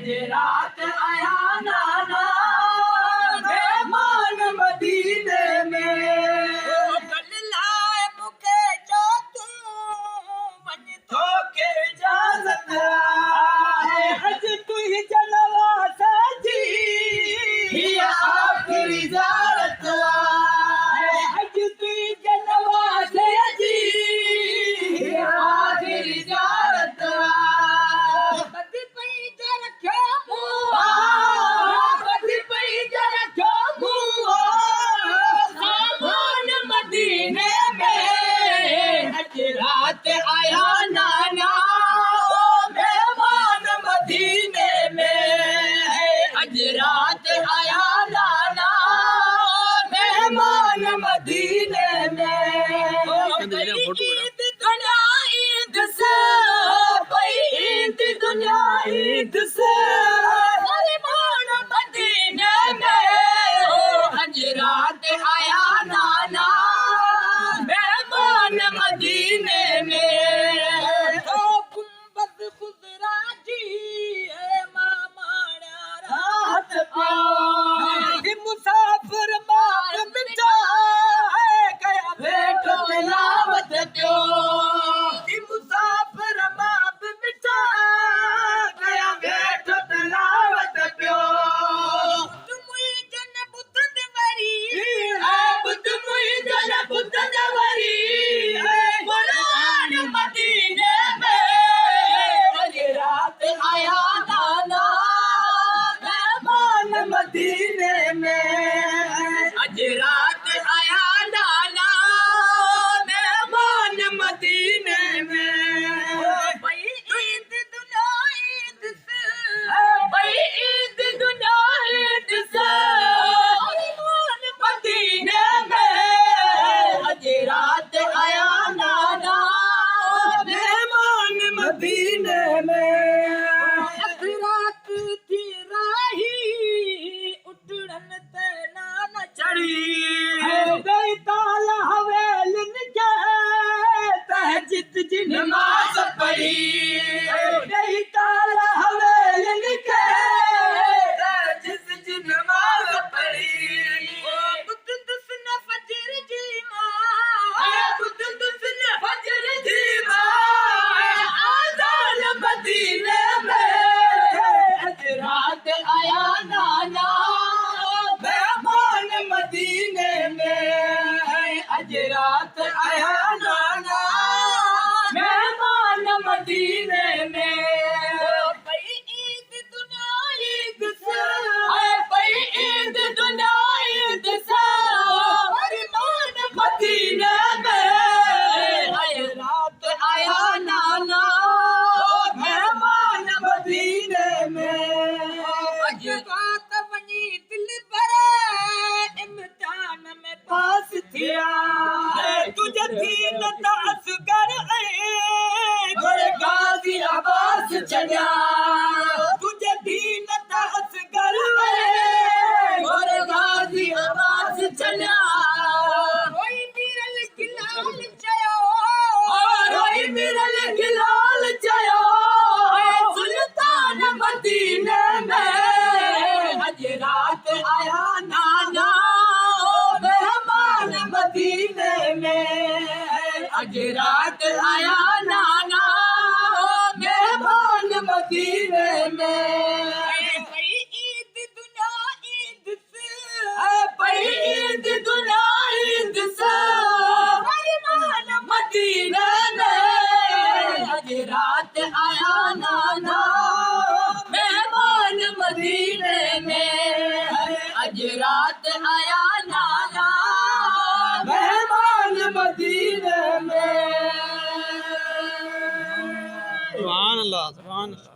अज रात आया नाना मेहमान मदीने में कल लाए मुके जो तू मन थोके इजाजत अज तू ही जनवा सजी ये आखिरी ज़ारत अज तू ही जनवा सजी ये आखिरी ज़ारत रात आया नाना मेहमान मदीने में अज रात आया नाना मेहमान मदीने में ईद दुनिया ईद से ईद दुनिया ईद से मेहमान मदीने में अज रात आया नाना मेहमान मदीने में तो गुंबद खुजरा जी है मामाड़ा रात पे मुसाफिर बाप मिटा है गया बैठो तिलावत क्यों मुसाफिर बाप मिटा गया बैठो तिलावत क्यों मदीने में अज रात आया नाना मेहमान मदीने में भाई ईद दुनिया ईद से भाई ईद दुनिया ईद से मेहमान मदीने में अज रात आया नाना मेहमान मदीने में नमाज पढ़ी नहीं ताला हवेल के जिस नमाज पढ़ी बुद्ध दुस्न फजर जी मां बुद्ध दुस्न फजर जी मां आजान मदीने में अज रात आया नाना मेहमान मदीने में अज रात आया नाना मेहमान मदीने में भाई ईद दुनिया ईद से भाई ईद दुनिया ईद से मेहमान मदीने में आए रात आया नाना मेहमान मदीने में अज रात वनी दिल भरे इम्तिहान में पास थिया तुझे दीन दास कर गाजी आवाज चढ़ा तुझे दीन दास कर गाजी आवाज चढ़ा रोई मिरल गिलाल चयो रोई मिरल गिलाल चयो सुल्तान मदीने में अज रात आया नाना मेहमान मदीने में अज रात आया नाना मेहमान मदीने में भाई ईद दुनिया ईद से भाई ईद दुनिया ईद से मेहमान मदीने में अज रात आया नाना मेहमान मदीने में अज रात आया नाना मेहमान मदीने में सुभान अल्लाह सुभान अल्लाह।